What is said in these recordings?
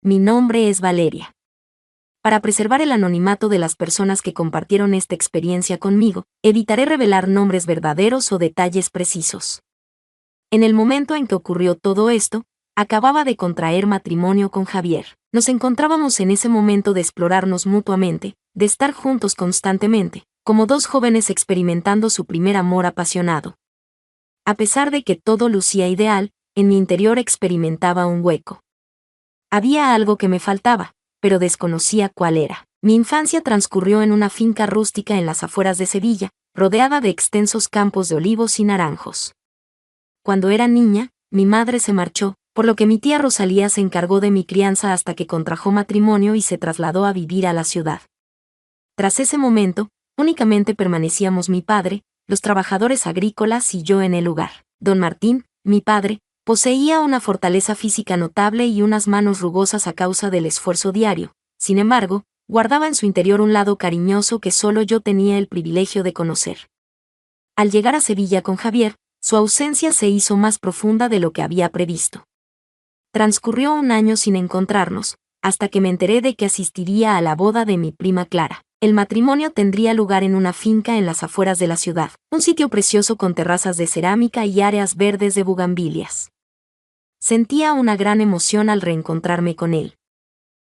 mi nombre es Valeria. Para preservar el anonimato de las personas que compartieron esta experiencia conmigo, evitaré revelar nombres verdaderos o detalles precisos. En el momento en que ocurrió todo esto, acababa de contraer matrimonio con Javier. Nos encontrábamos en ese momento de explorarnos mutuamente, de estar juntos constantemente, como dos jóvenes experimentando su primer amor apasionado. A pesar de que todo lucía ideal, en mi interior experimentaba un hueco. Había algo que me faltaba, pero desconocía cuál era. Mi infancia transcurrió en una finca rústica en las afueras de Sevilla, rodeada de extensos campos de olivos y naranjos. Cuando era niña, mi madre se marchó, por lo que mi tía Rosalía se encargó de mi crianza hasta que contrajo matrimonio y se trasladó a vivir a la ciudad. Tras ese momento, únicamente permanecíamos mi padre, los trabajadores agrícolas y yo en el lugar. Don Martín, mi padre, poseía una fortaleza física notable y unas manos rugosas a causa del esfuerzo diario. Sin embargo, guardaba en su interior un lado cariñoso que solo yo tenía el privilegio de conocer. Al llegar a Sevilla con Javier, su ausencia se hizo más profunda de lo que había previsto. Transcurrió un año sin encontrarnos, hasta que me enteré de que asistiría a la boda de mi prima Clara. El matrimonio tendría lugar en una finca en las afueras de la ciudad, un sitio precioso con terrazas de cerámica y áreas verdes de bugambilias. Sentía una gran emoción al reencontrarme con él.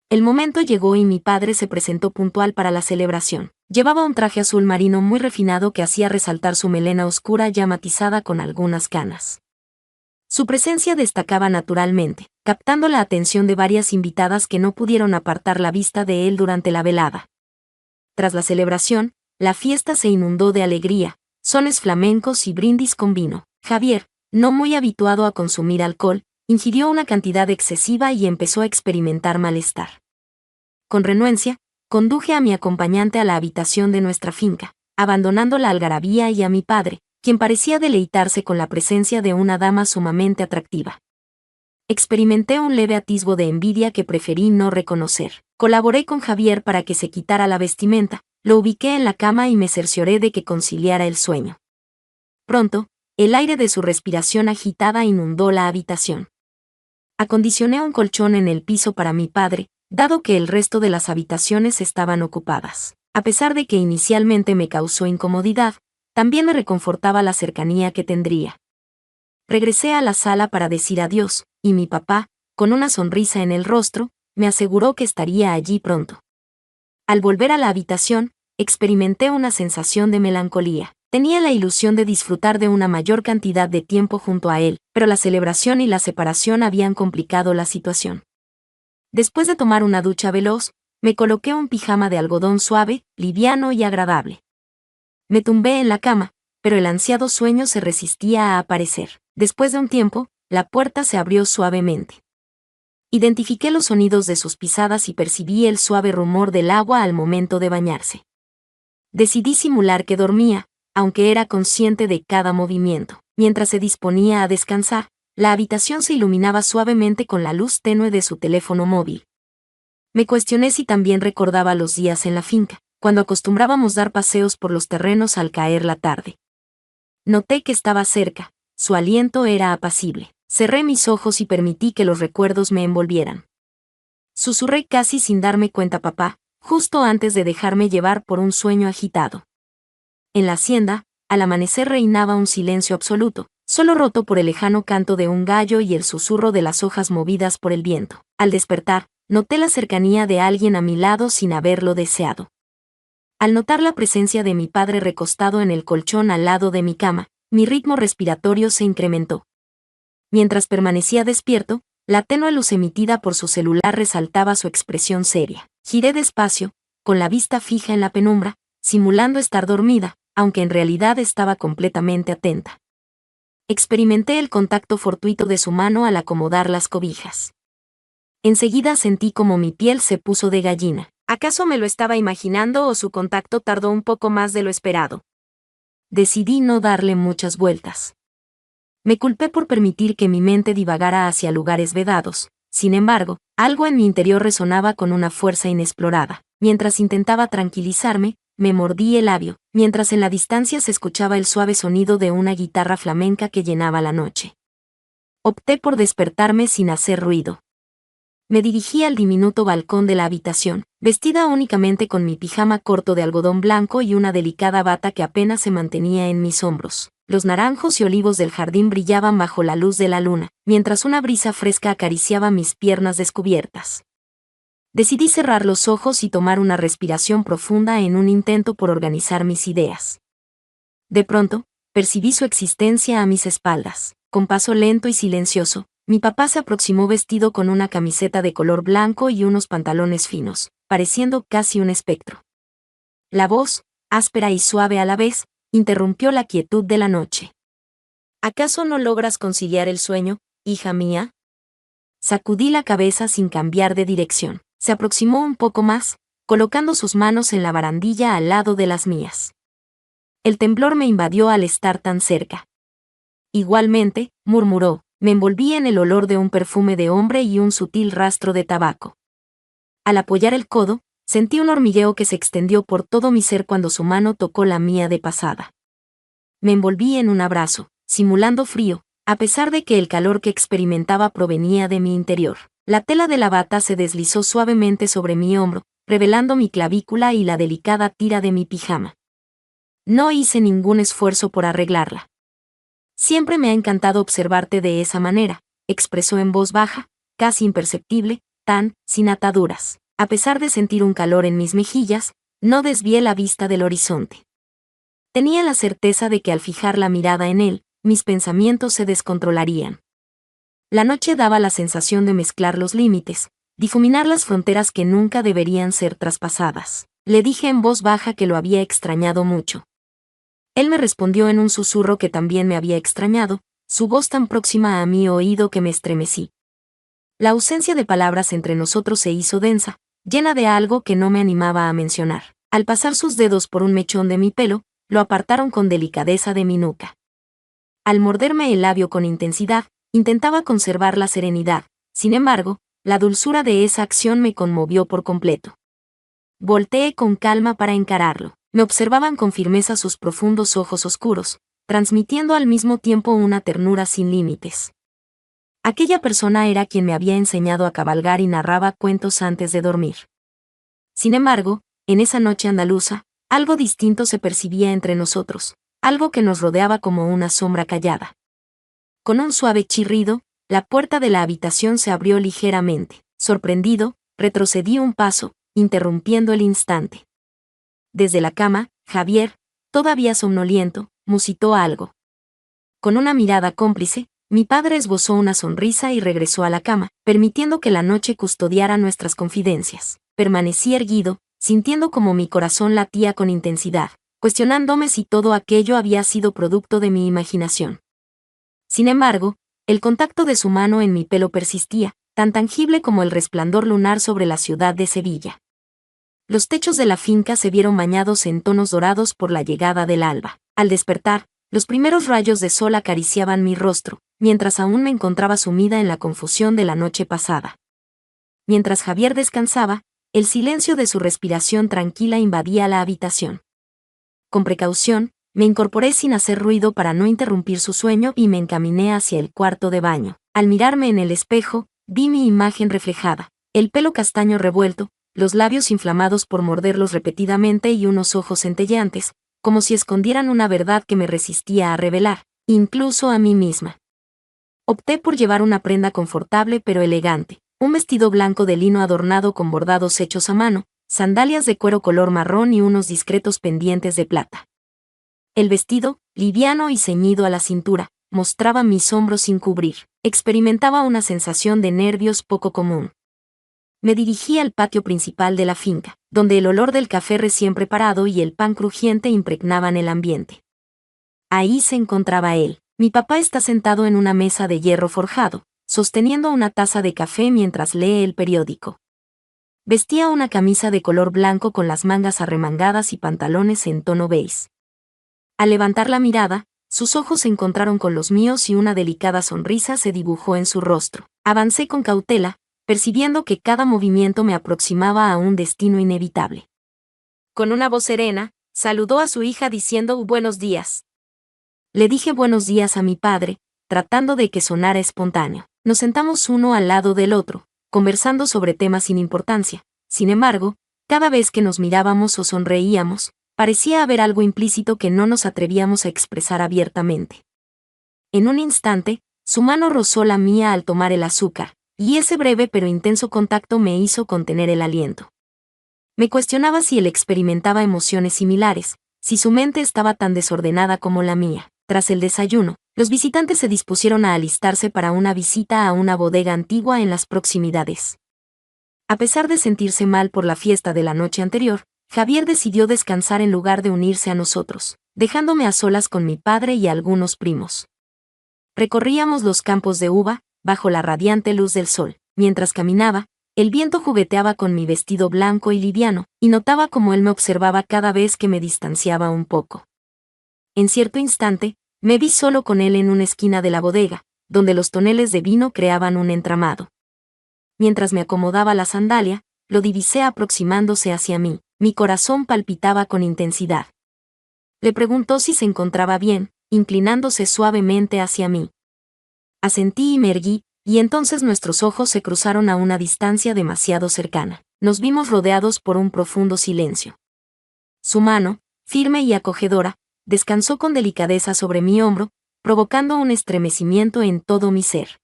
El momento llegó y mi padre se presentó puntual para la celebración. Llevaba un traje azul marino muy refinado que hacía resaltar su melena oscura ya matizada con algunas canas. Su presencia destacaba naturalmente, captando la atención de varias invitadas que no pudieron apartar la vista de él durante la velada. Tras la celebración, la fiesta se inundó de alegría, sones flamencos y brindis con vino. Javier, no muy habituado a consumir alcohol, ingirió una cantidad excesiva y empezó a experimentar malestar. Con renuencia, conduje a mi acompañante a la habitación de nuestra finca, abandonando la algarabía y a mi padre, quien parecía deleitarse con la presencia de una dama sumamente atractiva. Experimenté un leve atisbo de envidia que preferí no reconocer. Colaboré con Javier para que se quitara la vestimenta, lo ubiqué en la cama y me cercioré de que conciliara el sueño. Pronto, el aire de su respiración agitada inundó la habitación. Acondicioné un colchón en el piso para mi padre, dado que el resto de las habitaciones estaban ocupadas. A pesar de que inicialmente me causó incomodidad, también me reconfortaba la cercanía que tendría. Regresé a la sala para decir adiós, y mi papá, con una sonrisa en el rostro, me aseguró que estaría allí pronto. Al volver a la habitación, experimenté una sensación de melancolía. Tenía la ilusión de disfrutar de una mayor cantidad de tiempo junto a él, pero la celebración y la separación habían complicado la situación. Después de tomar una ducha veloz, me coloqué un pijama de algodón suave, liviano y agradable. Me tumbé en la cama, pero el ansiado sueño se resistía a aparecer. Después de un tiempo, la puerta se abrió suavemente. Identifiqué los sonidos de sus pisadas y percibí el suave rumor del agua al momento de bañarse. Decidí simular que dormía, aunque era consciente de cada movimiento. Mientras se disponía a descansar, la habitación se iluminaba suavemente con la luz tenue de su teléfono móvil. Me cuestioné si también recordaba los días en la finca, cuando acostumbrábamos dar paseos por los terrenos al caer la tarde. Noté que estaba cerca, su aliento era apacible. Cerré mis ojos y permití que los recuerdos me envolvieran. Susurré casi sin darme cuenta papá, justo antes de dejarme llevar por un sueño agitado. En la hacienda, al amanecer reinaba un silencio absoluto, solo roto por el lejano canto de un gallo y el susurro de las hojas movidas por el viento. Al despertar, noté la cercanía de alguien a mi lado sin haberlo deseado. Al notar la presencia de mi padre recostado en el colchón al lado de mi cama, mi ritmo respiratorio se incrementó. Mientras permanecía despierto, la tenue luz emitida por su celular resaltaba su expresión seria. Giré despacio, con la vista fija en la penumbra, simulando estar dormida, aunque en realidad estaba completamente atenta. Experimenté el contacto fortuito de su mano al acomodar las cobijas. Enseguida sentí como mi piel se puso de gallina. ¿Acaso me lo estaba imaginando o su contacto tardó un poco más de lo esperado? Decidí no darle muchas vueltas. Me culpé por permitir que mi mente divagara hacia lugares vedados. Sin embargo, algo en mi interior resonaba con una fuerza inexplorada. Mientras intentaba tranquilizarme, me mordí el labio, mientras en la distancia se escuchaba el suave sonido de una guitarra flamenca que llenaba la noche. Opté por despertarme sin hacer ruido. Me dirigí al diminuto balcón de la habitación, vestida únicamente con mi pijama corto de algodón blanco y una delicada bata que apenas se mantenía en mis hombros. Los naranjos y olivos del jardín brillaban bajo la luz de la luna, mientras una brisa fresca acariciaba mis piernas descubiertas. Decidí cerrar los ojos y tomar una respiración profunda en un intento por organizar mis ideas. De pronto, percibí su existencia a mis espaldas. Con paso lento y silencioso, mi papá se aproximó vestido con una camiseta de color blanco y unos pantalones finos, pareciendo casi un espectro. La voz, áspera y suave a la vez, interrumpió la quietud de la noche. ¿Acaso no logras conciliar el sueño, hija mía? Sacudí la cabeza sin cambiar de dirección. Se aproximó un poco más, colocando sus manos en la barandilla al lado de las mías. El temblor me invadió al estar tan cerca. Igualmente, murmuró, me envolví en el olor de un perfume de hombre y un sutil rastro de tabaco. Al apoyar el codo, sentí un hormigueo que se extendió por todo mi ser cuando su mano tocó la mía de pasada. Me envolví en un abrazo, simulando frío, a pesar de que el calor que experimentaba provenía de mi interior. La tela de la bata se deslizó suavemente sobre mi hombro, revelando mi clavícula y la delicada tira de mi pijama. No hice ningún esfuerzo por arreglarla. Siempre me ha encantado observarte de esa manera, expresó en voz baja, casi imperceptible, sin ataduras. A pesar de sentir un calor en mis mejillas, no desvié la vista del horizonte. Tenía la certeza de que al fijar la mirada en él, mis pensamientos se descontrolarían. La noche daba la sensación de mezclar los límites, difuminar las fronteras que nunca deberían ser traspasadas. Le dije en voz baja que lo había extrañado mucho. Él me respondió en un susurro que también me había extrañado, su voz tan próxima a mi oído que me estremecí. La ausencia de palabras entre nosotros se hizo densa, llena de algo que no me animaba a mencionar. Al pasar sus dedos por un mechón de mi pelo, lo apartaron con delicadeza de mi nuca. Al morderme el labio con intensidad, intentaba conservar la serenidad, sin embargo, la dulzura de esa acción me conmovió por completo. Volteé con calma para encararlo. Me observaban con firmeza sus profundos ojos oscuros, transmitiendo al mismo tiempo una ternura sin límites. Aquella persona era quien me había enseñado a cabalgar y narraba cuentos antes de dormir. Sin embargo, en esa noche andaluza, algo distinto se percibía entre nosotros, algo que nos rodeaba como una sombra callada. Con un suave chirrido, la puerta de la habitación se abrió ligeramente. Sorprendido, retrocedí un paso, interrumpiendo el instante. Desde la cama, Javier, todavía somnoliento, musitó algo. Con una mirada cómplice, mi padre esbozó una sonrisa y regresó a la cama, permitiendo que la noche custodiara nuestras confidencias. Permanecí erguido, sintiendo como mi corazón latía con intensidad, cuestionándome si todo aquello había sido producto de mi imaginación. Sin embargo, el contacto de su mano en mi pelo persistía, tan tangible como el resplandor lunar sobre la ciudad de Sevilla. Los techos de la finca se vieron bañados en tonos dorados por la llegada del alba. Al despertar, los primeros rayos de sol acariciaban mi rostro, mientras aún me encontraba sumida en la confusión de la noche pasada. Mientras Javier descansaba, el silencio de su respiración tranquila invadía la habitación. Con precaución, me incorporé sin hacer ruido para no interrumpir su sueño y me encaminé hacia el cuarto de baño. Al mirarme en el espejo, vi mi imagen reflejada, el pelo castaño revuelto, los labios inflamados por morderlos repetidamente y unos ojos centelleantes, como si escondieran una verdad que me resistía a revelar, incluso a mí misma. Opté por llevar una prenda confortable pero elegante, un vestido blanco de lino adornado con bordados hechos a mano, sandalias de cuero color marrón y unos discretos pendientes de plata. El vestido, liviano y ceñido a la cintura, mostraba mis hombros sin cubrir. Experimentaba una sensación de nervios poco común. Me dirigí al patio principal de la finca, donde el olor del café recién preparado y el pan crujiente impregnaban el ambiente. Ahí se encontraba él. Mi papá está sentado en una mesa de hierro forjado, sosteniendo una taza de café mientras lee el periódico. Vestía una camisa de color blanco con las mangas arremangadas y pantalones en tono beige. Al levantar la mirada, sus ojos se encontraron con los míos y una delicada sonrisa se dibujó en su rostro. Avancé con cautela, percibiendo que cada movimiento me aproximaba a un destino inevitable. Con una voz serena, saludó a su hija diciendo «Buenos días». Le dije buenos días a mi padre, tratando de que sonara espontáneo. Nos sentamos uno al lado del otro, conversando sobre temas sin importancia. Sin embargo, cada vez que nos mirábamos o sonreíamos, parecía haber algo implícito que no nos atrevíamos a expresar abiertamente. En un instante, su mano rozó la mía al tomar el azúcar, y ese breve pero intenso contacto me hizo contener el aliento. Me cuestionaba si él experimentaba emociones similares, si su mente estaba tan desordenada como la mía. Tras el desayuno, los visitantes se dispusieron a alistarse para una visita a una bodega antigua en las proximidades. A pesar de sentirse mal por la fiesta de la noche anterior, Javier decidió descansar en lugar de unirse a nosotros, dejándome a solas con mi padre y algunos primos. Recorríamos los campos de uva, bajo la radiante luz del sol. Mientras caminaba, el viento jugueteaba con mi vestido blanco y liviano, y notaba cómo él me observaba cada vez que me distanciaba un poco. En cierto instante, me vi solo con él en una esquina de la bodega, donde los toneles de vino creaban un entramado. Mientras me acomodaba la sandalia, lo divisé aproximándose hacia mí. Mi corazón palpitaba con intensidad. Le preguntó si se encontraba bien, inclinándose suavemente hacia mí. Asentí y me erguí, y entonces nuestros ojos se cruzaron a una distancia demasiado cercana. Nos vimos rodeados por un profundo silencio. Su mano, firme y acogedora, descansó con delicadeza sobre mi hombro, provocando un estremecimiento en todo mi ser.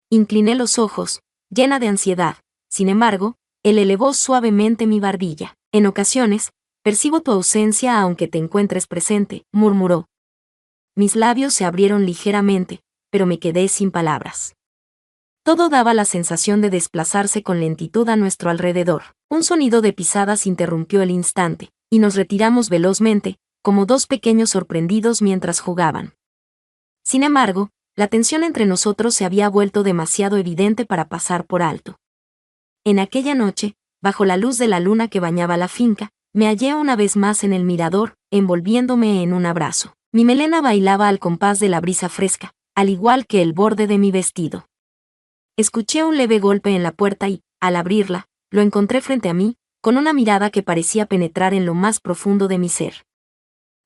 Incliné los ojos, llena de ansiedad. Sin embargo, él elevó suavemente mi barbilla. En ocasiones, percibo tu ausencia aunque te encuentres presente, murmuró. Mis labios se abrieron ligeramente, pero me quedé sin palabras. Todo daba la sensación de desplazarse con lentitud a nuestro alrededor. Un sonido de pisadas interrumpió el instante, y nos retiramos velozmente, como dos pequeños sorprendidos mientras jugaban. Sin embargo, la tensión entre nosotros se había vuelto demasiado evidente para pasar por alto. En aquella noche, bajo la luz de la luna que bañaba la finca, me hallé una vez más en el mirador, envolviéndome en un abrazo. Mi melena bailaba al compás de la brisa fresca, al igual que el borde de mi vestido. Escuché un leve golpe en la puerta y, al abrirla, lo encontré frente a mí, con una mirada que parecía penetrar en lo más profundo de mi ser.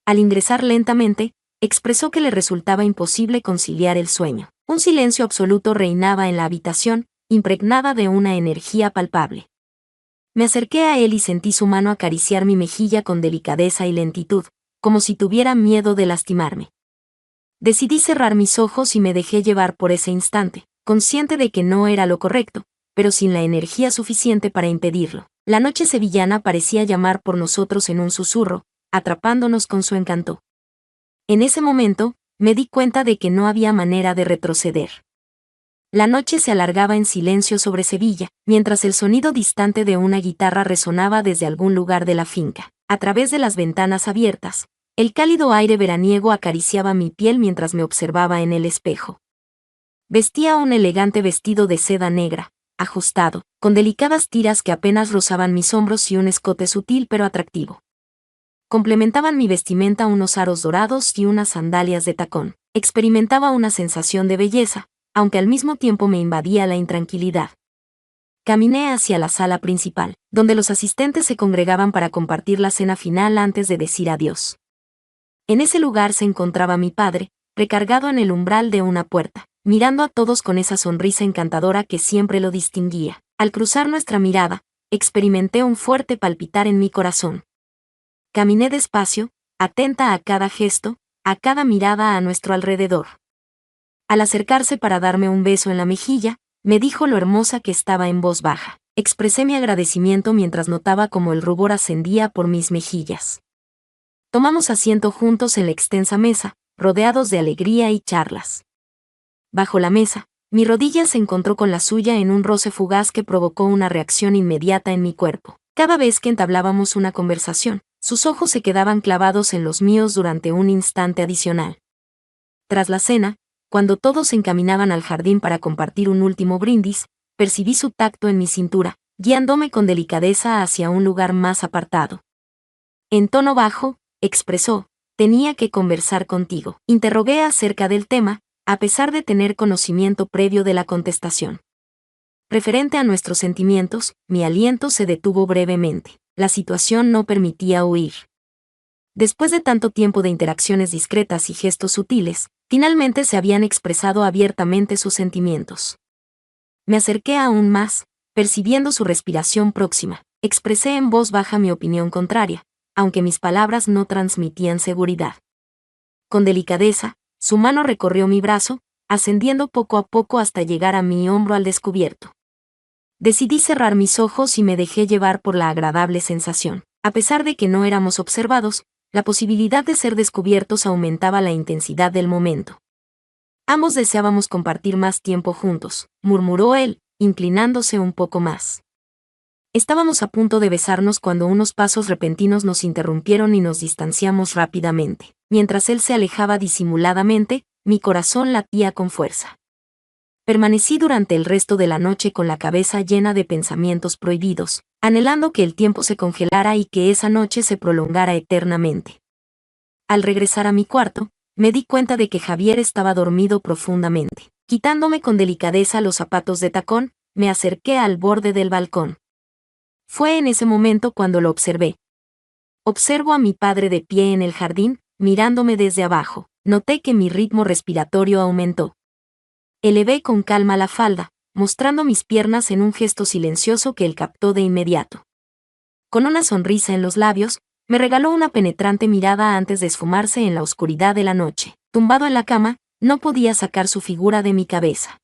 Al ingresar lentamente, expresó que le resultaba imposible conciliar el sueño. Un silencio absoluto reinaba en la habitación, impregnada de una energía palpable. Me acerqué a él y sentí su mano acariciar mi mejilla con delicadeza y lentitud, como si tuviera miedo de lastimarme. Decidí cerrar mis ojos y me dejé llevar por ese instante, consciente de que no era lo correcto, pero sin la energía suficiente para impedirlo. La noche sevillana parecía llamar por nosotros en un susurro, atrapándonos con su encanto. En ese momento, me di cuenta de que no había manera de retroceder. La noche se alargaba en silencio sobre Sevilla, mientras el sonido distante de una guitarra resonaba desde algún lugar de la finca. A través de las ventanas abiertas, el cálido aire veraniego acariciaba mi piel mientras me observaba en el espejo. Vestía un elegante vestido de seda negra, ajustado, con delicadas tiras que apenas rozaban mis hombros y un escote sutil pero atractivo. Complementaban mi vestimenta unos aros dorados y unas sandalias de tacón. Experimentaba una sensación de belleza, aunque al mismo tiempo me invadía la intranquilidad. Caminé hacia la sala principal, donde los asistentes se congregaban para compartir la cena final antes de decir adiós. En ese lugar se encontraba mi padre, recargado en el umbral de una puerta, mirando a todos con esa sonrisa encantadora que siempre lo distinguía. Al cruzar nuestra mirada, experimenté un fuerte palpitar en mi corazón. Caminé despacio, atenta a cada gesto, a cada mirada a nuestro alrededor. Al acercarse para darme un beso en la mejilla, me dijo lo hermosa que estaba en voz baja. Expresé mi agradecimiento mientras notaba cómo el rubor ascendía por mis mejillas. Tomamos asiento juntos en la extensa mesa, rodeados de alegría y charlas. Bajo la mesa, mi rodilla se encontró con la suya en un roce fugaz que provocó una reacción inmediata en mi cuerpo. Cada vez que entablábamos una conversación, sus ojos se quedaban clavados en los míos durante un instante adicional. Tras la cena, cuando todos se encaminaban al jardín para compartir un último brindis, percibí su tacto en mi cintura, guiándome con delicadeza hacia un lugar más apartado. En tono bajo, expresó, tenía que conversar contigo. Interrogué acerca del tema, a pesar de tener conocimiento previo de la contestación. Referente a nuestros sentimientos, mi aliento se detuvo brevemente. La situación no permitía huir. Después de tanto tiempo de interacciones discretas y gestos sutiles, finalmente se habían expresado abiertamente sus sentimientos. Me acerqué aún más, percibiendo su respiración próxima. Expresé en voz baja mi opinión contraria, aunque mis palabras no transmitían seguridad. Con delicadeza, su mano recorrió mi brazo, ascendiendo poco a poco hasta llegar a mi hombro al descubierto. Decidí cerrar mis ojos y me dejé llevar por la agradable sensación. A pesar de que no éramos observados, la posibilidad de ser descubiertos aumentaba la intensidad del momento. Ambos deseábamos compartir más tiempo juntos, murmuró él, inclinándose un poco más. Estábamos a punto de besarnos cuando unos pasos repentinos nos interrumpieron y nos distanciamos rápidamente. Mientras él se alejaba disimuladamente, mi corazón latía con fuerza. Permanecí durante el resto de la noche con la cabeza llena de pensamientos prohibidos, anhelando que el tiempo se congelara y que esa noche se prolongara eternamente. Al regresar a mi cuarto, me di cuenta de que Javier estaba dormido profundamente. Quitándome con delicadeza los zapatos de tacón, me acerqué al borde del balcón. Fue en ese momento cuando lo observé. Observo a mi padre de pie en el jardín, mirándome desde abajo. Noté que mi ritmo respiratorio aumentó. Elevé con calma la falda, mostrando mis piernas en un gesto silencioso que él captó de inmediato. Con una sonrisa en los labios, me regaló una penetrante mirada antes de esfumarse en la oscuridad de la noche. Tumbado en la cama, no podía sacar su figura de mi cabeza.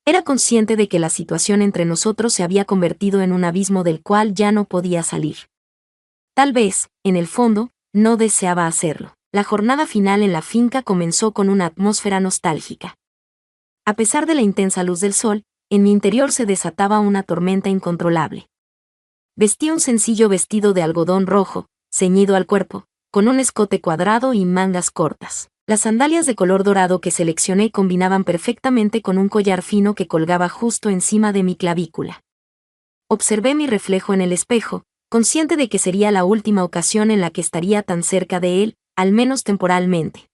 Era consciente de que la situación entre nosotros se había convertido en un abismo del cual ya no podía salir. Tal vez, en el fondo, no deseaba hacerlo. La jornada final en la finca comenzó con una atmósfera nostálgica. A pesar de la intensa luz del sol, en mi interior se desataba una tormenta incontrolable. Vestí un sencillo vestido de algodón rojo, ceñido al cuerpo, con un escote cuadrado y mangas cortas. Las sandalias de color dorado que seleccioné combinaban perfectamente con un collar fino que colgaba justo encima de mi clavícula. Observé mi reflejo en el espejo, consciente de que sería la última ocasión en la que estaría tan cerca de él, al menos temporalmente.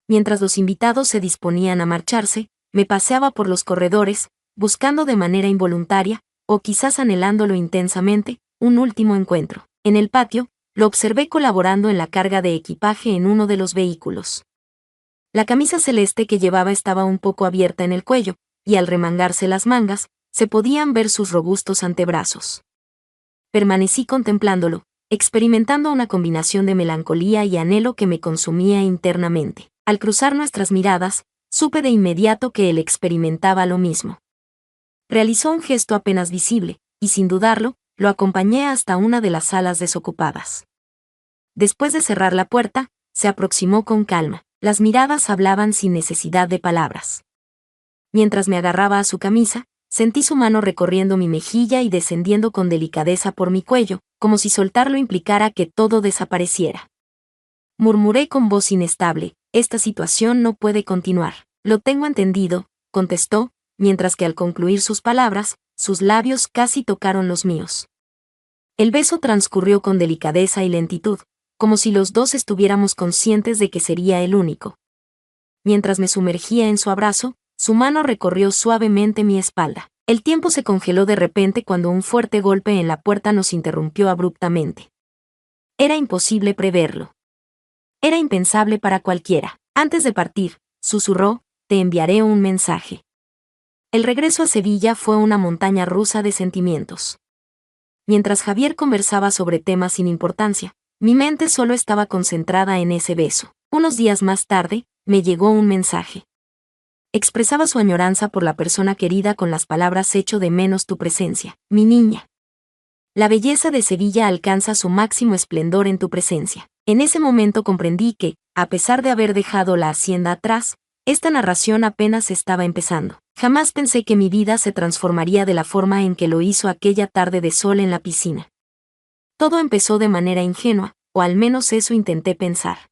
Mientras los invitados se disponían a marcharse, me paseaba por los corredores, buscando de manera involuntaria, o quizás anhelándolo intensamente, un último encuentro. En el patio, lo observé colaborando en la carga de equipaje en uno de los vehículos. La camisa celeste que llevaba estaba un poco abierta en el cuello, y al remangarse las mangas, se podían ver sus robustos antebrazos. Permanecí contemplándolo, experimentando una combinación de melancolía y anhelo que me consumía internamente. Al cruzar nuestras miradas, supe de inmediato que él experimentaba lo mismo. Realizó un gesto apenas visible, y sin dudarlo, lo acompañé hasta una de las salas desocupadas. Después de cerrar la puerta, se aproximó con calma. Las miradas hablaban sin necesidad de palabras. Mientras me agarraba a su camisa, sentí su mano recorriendo mi mejilla y descendiendo con delicadeza por mi cuello, como si soltarlo implicara que todo desapareciera. Murmuré con voz inestable: «Esta situación no puede continuar». «Lo tengo entendido», contestó, mientras que al concluir sus palabras, sus labios casi tocaron los míos. El beso transcurrió con delicadeza y lentitud, como si los dos estuviéramos conscientes de que sería el único. Mientras me sumergía en su abrazo, su mano recorrió suavemente mi espalda. El tiempo se congeló de repente cuando un fuerte golpe en la puerta nos interrumpió abruptamente. Era imposible preverlo. Era impensable para cualquiera. Antes de partir, susurró: «Te enviaré un mensaje». El regreso a Sevilla fue una montaña rusa de sentimientos. Mientras Javier conversaba sobre temas sin importancia, mi mente solo estaba concentrada en ese beso. Unos días más tarde, me llegó un mensaje. Expresaba su añoranza por la persona querida con las palabras: «Echo de menos tu presencia, mi niña». La belleza de Sevilla alcanza su máximo esplendor en tu presencia. En ese momento comprendí que, a pesar de haber dejado la hacienda atrás, esta narración apenas estaba empezando. Jamás pensé que mi vida se transformaría de la forma en que lo hizo aquella tarde de sol en la piscina. Todo empezó de manera ingenua, o al menos eso intenté pensar.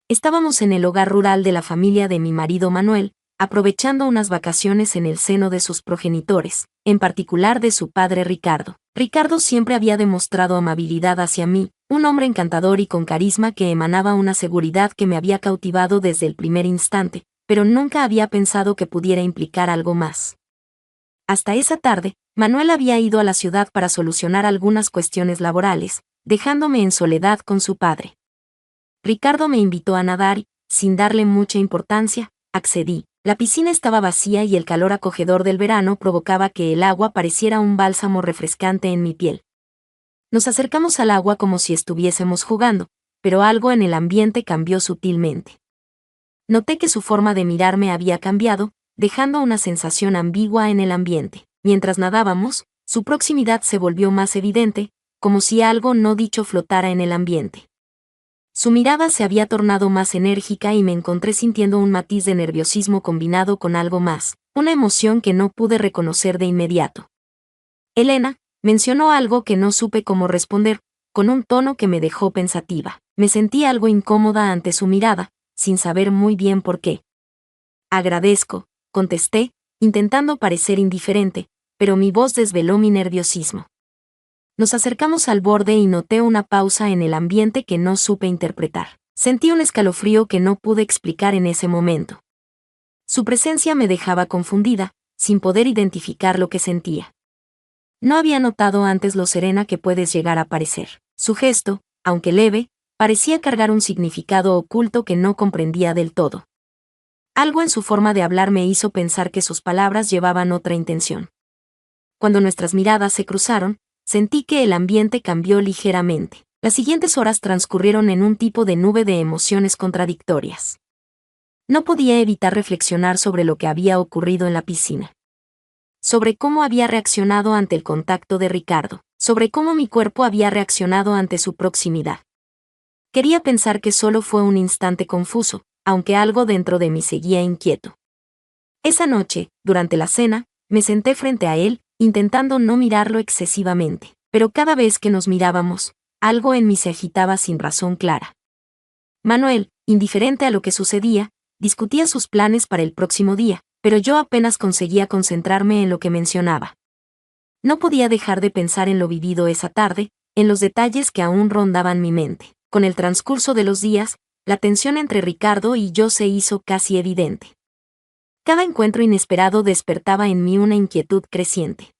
Estábamos en el hogar rural de la familia de mi marido Manuel, aprovechando unas vacaciones en el seno de sus progenitores, en particular de su padre Ricardo. Ricardo siempre había demostrado amabilidad hacia mí, un hombre encantador y con carisma que emanaba una seguridad que me había cautivado desde el primer instante, pero nunca había pensado que pudiera implicar algo más. Hasta esa tarde, Manuel había ido a la ciudad para solucionar algunas cuestiones laborales, dejándome en soledad con su padre. Ricardo me invitó a nadar y, sin darle mucha importancia, accedí. La piscina estaba vacía y el calor acogedor del verano provocaba que el agua pareciera un bálsamo refrescante en mi piel. Nos acercamos al agua como si estuviésemos jugando, pero algo en el ambiente cambió sutilmente. Noté que su forma de mirarme había cambiado, dejando una sensación ambigua en el ambiente. Mientras nadábamos, su proximidad se volvió más evidente, como si algo no dicho flotara en el ambiente. Su mirada se había tornado más enérgica y me encontré sintiendo un matiz de nerviosismo combinado con algo más, una emoción que no pude reconocer de inmediato. Elena mencionó algo que no supe cómo responder, con un tono que me dejó pensativa. Me sentí algo incómoda ante su mirada, sin saber muy bien por qué. Agradezco, contesté, intentando parecer indiferente, pero mi voz desveló mi nerviosismo. Nos acercamos al borde y noté una pausa en el ambiente que no supe interpretar. Sentí un escalofrío que no pude explicar en ese momento. Su presencia me dejaba confundida, sin poder identificar lo que sentía. No había notado antes lo serena que puedes llegar a parecer. Su gesto, aunque leve, parecía cargar un significado oculto que no comprendía del todo. Algo en su forma de hablar me hizo pensar que sus palabras llevaban otra intención. Cuando nuestras miradas se cruzaron, sentí que el ambiente cambió ligeramente. Las siguientes horas transcurrieron en un tipo de nube de emociones contradictorias. No podía evitar reflexionar sobre lo que había ocurrido en la piscina. Sobre cómo había reaccionado ante el contacto de Ricardo. Sobre cómo mi cuerpo había reaccionado ante su proximidad. Quería pensar que solo fue un instante confuso, aunque algo dentro de mí seguía inquieto. Esa noche, durante la cena, me senté frente a él, intentando no mirarlo excesivamente, pero cada vez que nos mirábamos, algo en mí se agitaba sin razón clara. Manuel, indiferente a lo que sucedía, discutía sus planes para el próximo día, pero yo apenas conseguía concentrarme en lo que mencionaba. No podía dejar de pensar en lo vivido esa tarde, en los detalles que aún rondaban mi mente. Con el transcurso de los días, la tensión entre Ricardo y yo se hizo casi evidente. Cada encuentro inesperado despertaba en mí una inquietud creciente.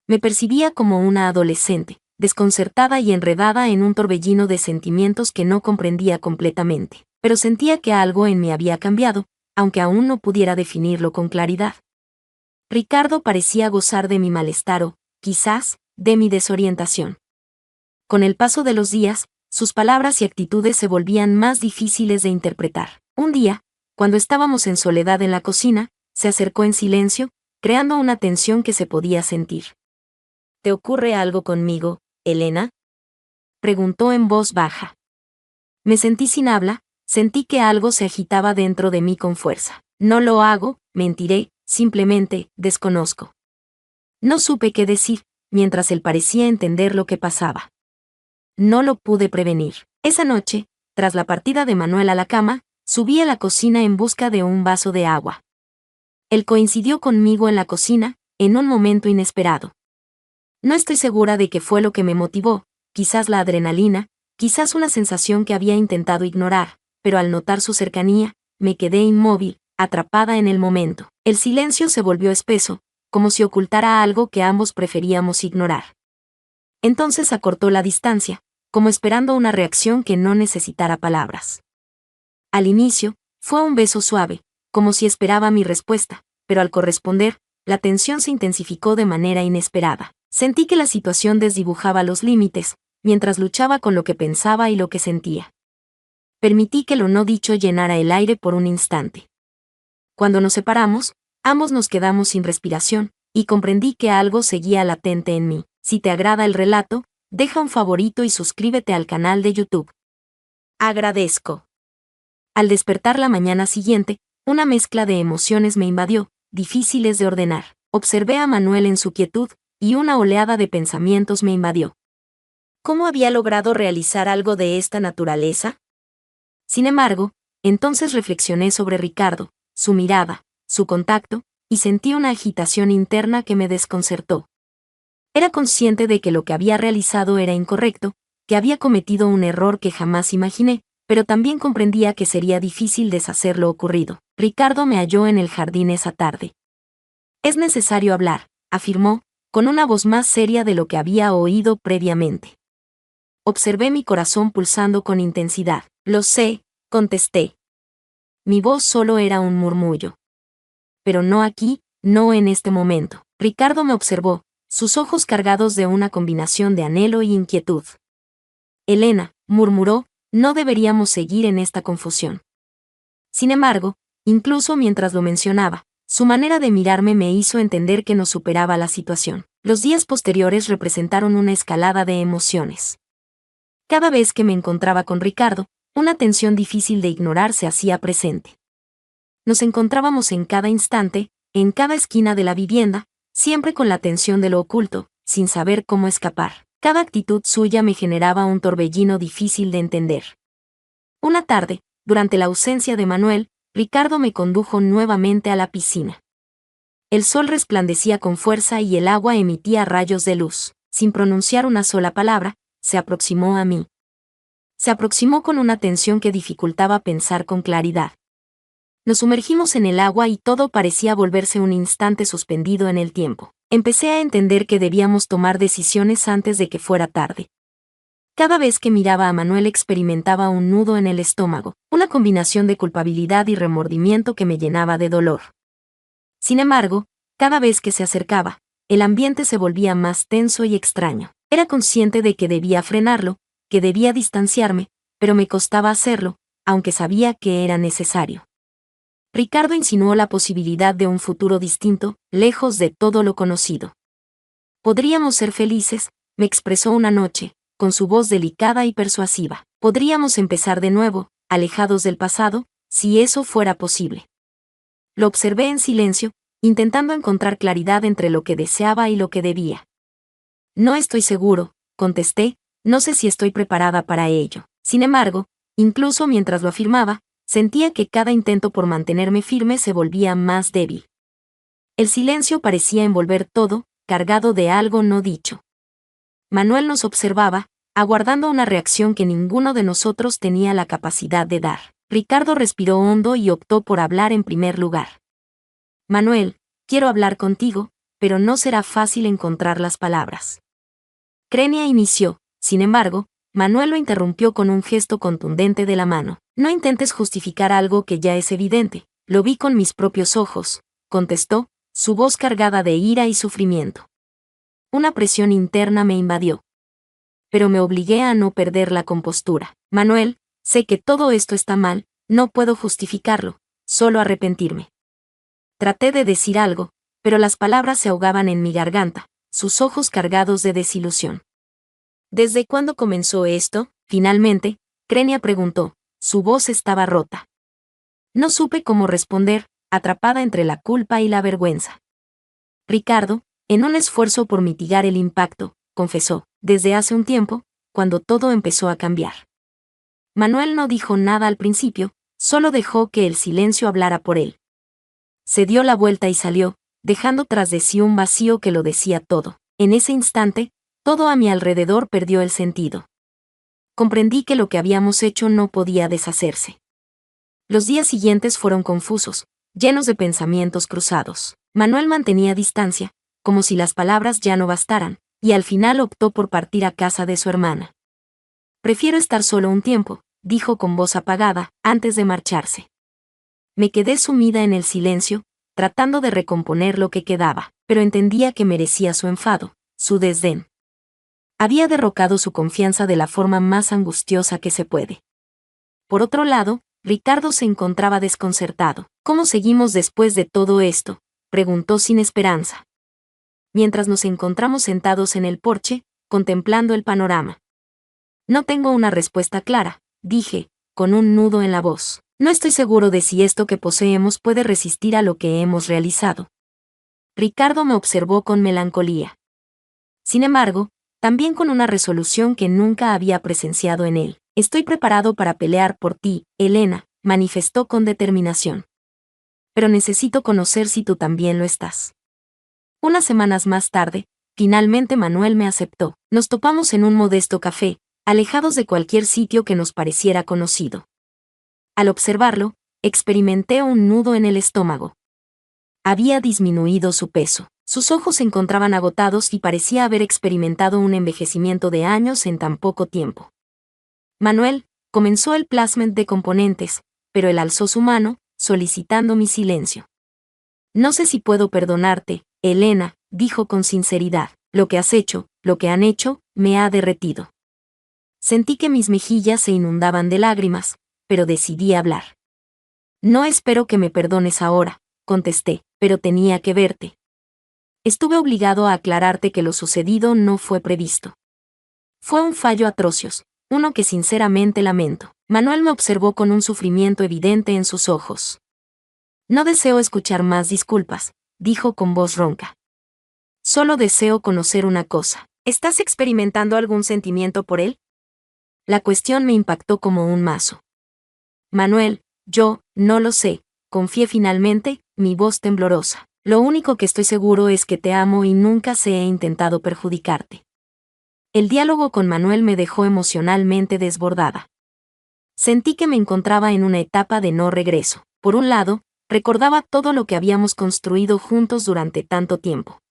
Me percibía como una adolescente, desconcertada y enredada en un torbellino de sentimientos que no comprendía completamente, pero sentía que algo en mí había cambiado, aunque aún no pudiera definirlo con claridad. Ricardo parecía gozar de mi malestar o, quizás, de mi desorientación. Con el paso de los días, sus palabras y actitudes se volvían más difíciles de interpretar. Un día, cuando estábamos en soledad en la cocina, se acercó en silencio, creando una tensión que se podía sentir. ¿Te ocurre algo conmigo, Elena?, preguntó en voz baja. Me sentí sin habla, sentí que algo se agitaba dentro de mí con fuerza. No lo hago, mentiré, simplemente, desconozco. No supe qué decir, mientras él parecía entender lo que pasaba. No lo pude prevenir. Esa noche, tras la partida de Manuel a la cama, subí a la cocina en busca de un vaso de agua. Él coincidió conmigo en la cocina, en un momento inesperado. No estoy segura de qué fue lo que me motivó, quizás la adrenalina, quizás una sensación que había intentado ignorar, pero al notar su cercanía, me quedé inmóvil, atrapada en el momento. El silencio se volvió espeso, como si ocultara algo que ambos preferíamos ignorar. Entonces acortó la distancia, como esperando una reacción que no necesitara palabras. Al inicio, fue un beso suave, como si esperaba mi respuesta, pero al corresponder, la tensión se intensificó de manera inesperada. Sentí que la situación desdibujaba los límites, mientras luchaba con lo que pensaba y lo que sentía. Permití que lo no dicho llenara el aire por un instante. Cuando nos separamos, ambos nos quedamos sin respiración, y comprendí que algo seguía latente en mí. Si te agrada el relato, deja un favorito y suscríbete al canal de YouTube. Agradezco. Al despertar la mañana siguiente, una mezcla de emociones me invadió, difíciles de ordenar. Observé a Manuel en su quietud, y una oleada de pensamientos me invadió. ¿Cómo había logrado realizar algo de esta naturaleza? Sin embargo, entonces reflexioné sobre Ricardo, su mirada, su contacto, y sentí una agitación interna que me desconcertó. Era consciente de que lo que había realizado era incorrecto, que había cometido un error que jamás imaginé, pero también comprendía que sería difícil deshacer lo ocurrido. Ricardo me halló en el jardín esa tarde. Es necesario hablar, afirmó, con una voz más seria de lo que había oído previamente. Observé mi corazón pulsando con intensidad. Lo sé, contesté. Mi voz solo era un murmullo. pero no aquí, no en este momento. Ricardo me observó, sus ojos cargados de una combinación de anhelo y inquietud. Elena, murmuró, no deberíamos seguir en esta confusión. Sin embargo, incluso mientras lo mencionaba, su manera de mirarme me hizo entender que nos superaba la situación. Los días posteriores representaron una escalada de emociones. Cada vez que me encontraba con Ricardo, una tensión difícil de ignorar se hacía presente. Nos encontrábamos en cada instante, en cada esquina de la vivienda, siempre con la tensión de lo oculto, sin saber cómo escapar. Cada actitud suya me generaba un torbellino difícil de entender. Una tarde, durante la ausencia de Manuel, Ricardo me condujo nuevamente a la piscina. El sol resplandecía con fuerza y el agua emitía rayos de luz. Sin pronunciar una sola palabra, se aproximó a mí. Se aproximó con una tensión que dificultaba pensar con claridad. Nos sumergimos en el agua y todo parecía volverse un instante suspendido en el tiempo. Empecé a entender que debíamos tomar decisiones antes de que fuera tarde. Cada vez que miraba a Manuel experimentaba un nudo en el estómago, una combinación de culpabilidad y remordimiento que me llenaba de dolor. Sin embargo, cada vez que se acercaba, el ambiente se volvía más tenso y extraño. Era consciente de que debía frenarlo, que debía distanciarme, pero me costaba hacerlo, aunque sabía que era necesario. Ricardo insinuó la posibilidad de un futuro distinto, lejos de todo lo conocido. Podríamos ser felices, me expresó una noche, con su voz delicada y persuasiva. Podríamos empezar de nuevo, alejados del pasado, si eso fuera posible. Lo observé en silencio, intentando encontrar claridad entre lo que deseaba y lo que debía. No estoy seguro, contesté, no sé si estoy preparada para ello. Sin embargo, incluso mientras lo afirmaba, sentía que cada intento por mantenerme firme se volvía más débil. El silencio parecía envolver todo, cargado de algo no dicho. Manuel nos observaba, aguardando una reacción que ninguno de nosotros tenía la capacidad de dar. Ricardo respiró hondo y optó por hablar en primer lugar. Manuel, quiero hablar contigo, pero no será fácil encontrar las palabras. Crenia inició, sin embargo, Manuel lo interrumpió con un gesto contundente de la mano. No intentes justificar algo que ya es evidente, lo vi con mis propios ojos, contestó, su voz cargada de ira y sufrimiento. Una presión interna me invadió. Pero me obligué a no perder la compostura. Manuel, sé que todo esto está mal, no puedo justificarlo, solo arrepentirme. Traté de decir algo, pero las palabras se ahogaban en mi garganta, sus ojos cargados de desilusión. ¿Desde cuándo comenzó esto? Finalmente, Crenia preguntó, su voz estaba rota. No supe cómo responder, atrapada entre la culpa y la vergüenza. Ricardo, en un esfuerzo por mitigar el impacto, confesó, desde hace un tiempo, cuando todo empezó a cambiar. Manuel no dijo nada al principio, solo dejó que el silencio hablara por él. Se dio la vuelta y salió, dejando tras de sí un vacío que lo decía todo. En ese instante, todo a mi alrededor perdió el sentido. Comprendí que lo que habíamos hecho no podía deshacerse. Los días siguientes fueron confusos, llenos de pensamientos cruzados. Manuel mantenía distancia, como si las palabras ya no bastaran, y al final optó por partir a casa de su hermana. Prefiero estar solo un tiempo, dijo con voz apagada, antes de marcharse. Me quedé sumida en el silencio, tratando de recomponer lo que quedaba, pero entendía que merecía su enfado, su desdén. Había derrocado su confianza de la forma más angustiosa que se puede. Por otro lado, Ricardo se encontraba desconcertado. ¿Cómo seguimos después de todo esto?, preguntó sin esperanza. Mientras nos encontramos sentados en el porche, contemplando el panorama. No tengo una respuesta clara, dije, con un nudo en la voz. No estoy seguro de si esto que poseemos puede resistir a lo que hemos realizado. Ricardo me observó con melancolía. Sin embargo, también con una resolución que nunca había presenciado en él. Estoy preparado para pelear por ti, Elena, manifestó con determinación. Pero necesito conocer si tú también lo estás. Unas semanas más tarde, finalmente Manuel me aceptó. Nos topamos en un modesto café, alejados de cualquier sitio que nos pareciera conocido. Al observarlo, experimenté un nudo en el estómago. Había disminuido su peso. Sus ojos se encontraban agotados y parecía haber experimentado un envejecimiento de años en tan poco tiempo. Manuel, comenzó el placement de componentes, pero él alzó su mano, solicitando mi silencio. No sé si puedo perdonarte, Elena, dijo con sinceridad. Lo que has hecho, lo que han hecho, me ha derretido. Sentí que mis mejillas se inundaban de lágrimas, pero decidí hablar. No espero que me perdones ahora, contesté, pero tenía que verte. Estuve obligado a aclararte que lo sucedido no fue previsto. Fue un fallo atrocios, uno que sinceramente lamento. Manuel me observó con un sufrimiento evidente en sus ojos. No deseo escuchar más disculpas, dijo con voz ronca. Solo deseo conocer una cosa. ¿Estás experimentando algún sentimiento por él? La cuestión me impactó como un mazo. Manuel, yo, no lo sé, confié finalmente, mi voz temblorosa. Lo único que estoy seguro es que te amo y nunca se he intentado perjudicarte. El diálogo con Manuel me dejó emocionalmente desbordada. Sentí que me encontraba en una etapa de no regreso. Por un lado, recordaba todo lo que habíamos construido juntos durante tanto tiempo.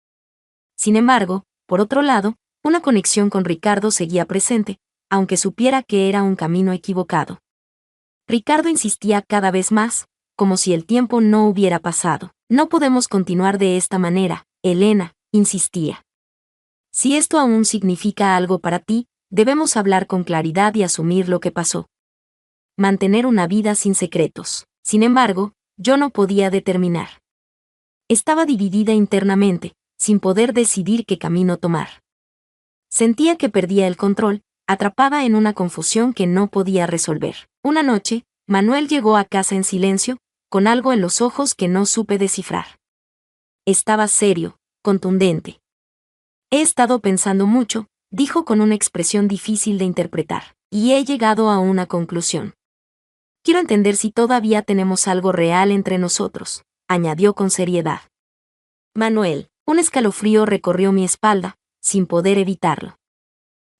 Sin embargo, por otro lado, una conexión con Ricardo seguía presente, aunque supiera que era un camino equivocado. Ricardo insistía cada vez más, como si el tiempo no hubiera pasado. No podemos continuar de esta manera, Elena, insistía. Si esto aún significa algo para ti, debemos hablar con claridad y asumir lo que pasó. Mantener una vida sin secretos. Sin embargo, yo no podía determinar. Estaba dividida internamente, sin poder decidir qué camino tomar. Sentía que perdía el control, atrapada en una confusión que no podía resolver. Una noche, Manuel llegó a casa en silencio, con algo en los ojos que no supe descifrar. Estaba serio, contundente. He estado pensando mucho, dijo con una expresión difícil de interpretar, y he llegado a una conclusión. Quiero entender si todavía tenemos algo real entre nosotros, añadió con seriedad. Manuel, un escalofrío recorrió mi espalda, sin poder evitarlo.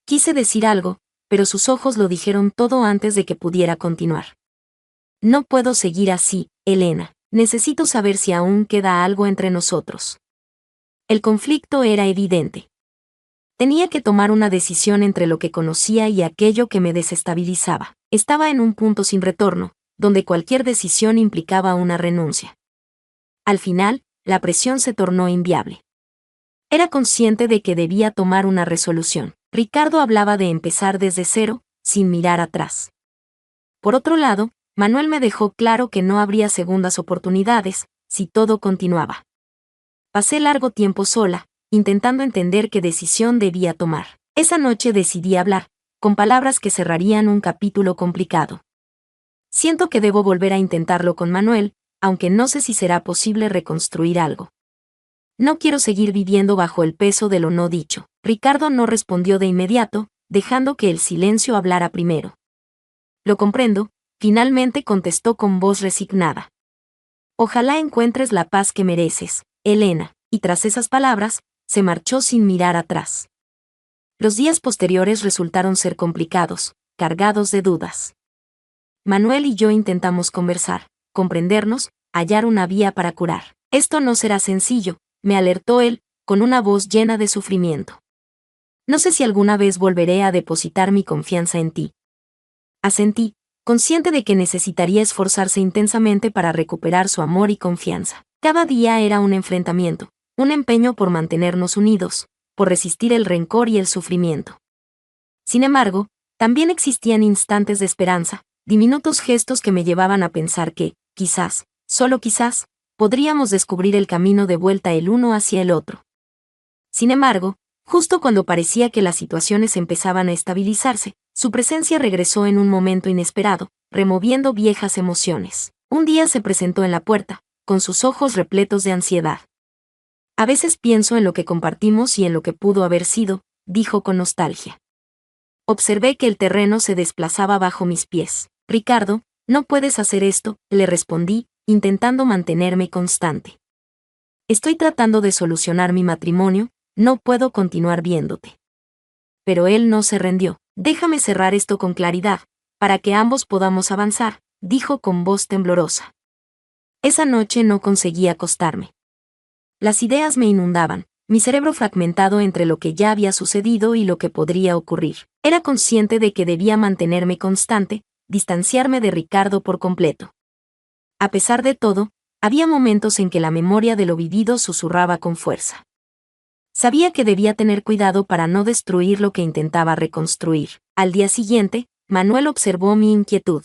Quise decir algo, pero sus ojos lo dijeron todo antes de que pudiera continuar. No puedo seguir así, Elena. Necesito saber si aún queda algo entre nosotros. El conflicto era evidente. Tenía que tomar una decisión entre lo que conocía y aquello que me desestabilizaba. Estaba en un punto sin retorno, donde cualquier decisión implicaba una renuncia. Al final, la presión se tornó inviable. Era consciente de que debía tomar una resolución. Ricardo hablaba de empezar desde cero, sin mirar atrás. Por otro lado, Manuel me dejó claro que no habría segundas oportunidades, si todo continuaba. Pasé largo tiempo sola, intentando entender qué decisión debía tomar. Esa noche decidí hablar, con palabras que cerrarían un capítulo complicado. Siento que debo volver a intentarlo con Manuel, aunque no sé si será posible reconstruir algo. No quiero seguir viviendo bajo el peso de lo no dicho. Ricardo no respondió de inmediato, dejando que el silencio hablara primero. Lo comprendo, finalmente contestó con voz resignada. Ojalá encuentres la paz que mereces, Elena, y tras esas palabras, se marchó sin mirar atrás. Los días posteriores resultaron ser complicados, cargados de dudas. Manuel y yo intentamos conversar, comprendernos, hallar una vía para curar. Esto no será sencillo, me alertó él, con una voz llena de sufrimiento. No sé si alguna vez volveré a depositar mi confianza en ti. Asentí, consciente de que necesitaría esforzarse intensamente para recuperar su amor y confianza. Cada día era un enfrentamiento, un empeño por mantenernos unidos, por resistir el rencor y el sufrimiento. Sin embargo, también existían instantes de esperanza, diminutos gestos que me llevaban a pensar que, quizás, solo quizás, podríamos descubrir el camino de vuelta el uno hacia el otro. Sin embargo, justo cuando parecía que las situaciones empezaban a estabilizarse, su presencia regresó en un momento inesperado, removiendo viejas emociones. Un día se presentó en la puerta, con sus ojos repletos de ansiedad. A veces pienso en lo que compartimos y en lo que pudo haber sido, dijo con nostalgia. Observé que el terreno se desplazaba bajo mis pies. Ricardo, no puedes hacer esto, le respondí, intentando mantenerme constante. Estoy tratando de solucionar mi matrimonio, no puedo continuar viéndote. Pero él no se rindió. Déjame cerrar esto con claridad, para que ambos podamos avanzar, dijo con voz temblorosa. Esa noche no conseguí acostarme. Las ideas me inundaban, mi cerebro fragmentado entre lo que ya había sucedido y lo que podría ocurrir. Era consciente de que debía mantenerme constante, distanciarme de Ricardo por completo. A pesar de todo, Había momentos en que la memoria de lo vivido susurraba con fuerza. Sabía que debía tener cuidado para no destruir lo que intentaba reconstruir. Al día siguiente, Manuel observó mi inquietud.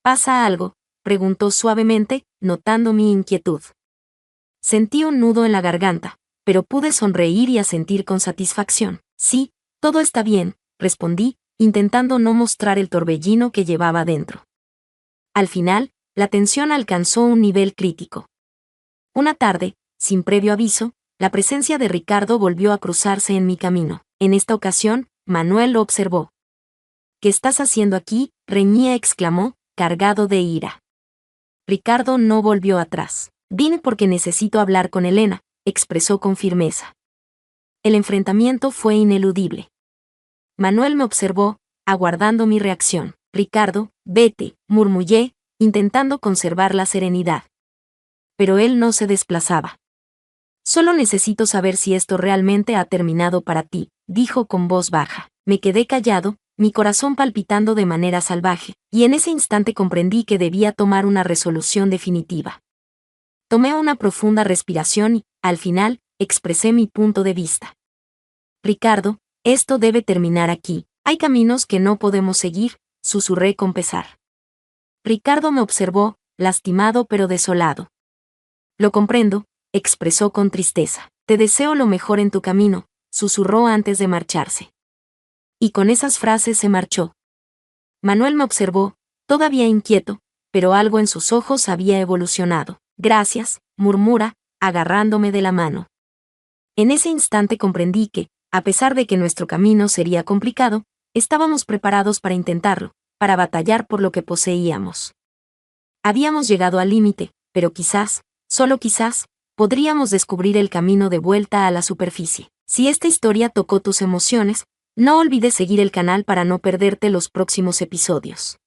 ¿Pasa algo?, preguntó suavemente, notando mi inquietud. Sentí un nudo en la garganta, pero pude sonreír y asentir con satisfacción. Sí, todo está bien, respondí, intentando no mostrar el torbellino que llevaba dentro. Al final, la tensión alcanzó un nivel crítico. Una tarde, sin previo aviso, la presencia de Ricardo volvió a cruzarse en mi camino. En esta ocasión, Manuel lo observó. ¿Qué estás haciendo aquí?, reñía, exclamó, cargado de ira. Ricardo no volvió atrás. Vine porque necesito hablar con Elena, expresó con firmeza. El enfrentamiento fue ineludible. Manuel me observó, aguardando mi reacción. Ricardo, vete, murmullé, intentando conservar la serenidad. Pero él no se desplazaba. Solo necesito saber si esto realmente ha terminado para ti, dijo con voz baja. Me quedé callado, mi corazón palpitando de manera salvaje, y en ese instante comprendí que debía tomar una resolución definitiva. Tomé una profunda respiración y, al final, expresé mi punto de vista. Ricardo, esto debe terminar aquí. Hay caminos que no podemos seguir, susurré con pesar. Ricardo me observó, lastimado pero desolado. Lo comprendo, expresó con tristeza. Te deseo lo mejor en tu camino, susurró antes de marcharse. Y con esas frases se marchó. Manuel me observó, todavía inquieto, pero algo en sus ojos había evolucionado. Gracias, murmura, agarrándome de la mano. En ese instante comprendí que, a pesar de que nuestro camino sería complicado, estábamos preparados para intentarlo, para batallar por lo que poseíamos. Habíamos llegado al límite, pero quizás, solo quizás, podríamos descubrir el camino de vuelta a la superficie. Si esta historia tocó tus emociones, no olvides seguir el canal para no perderte los próximos episodios.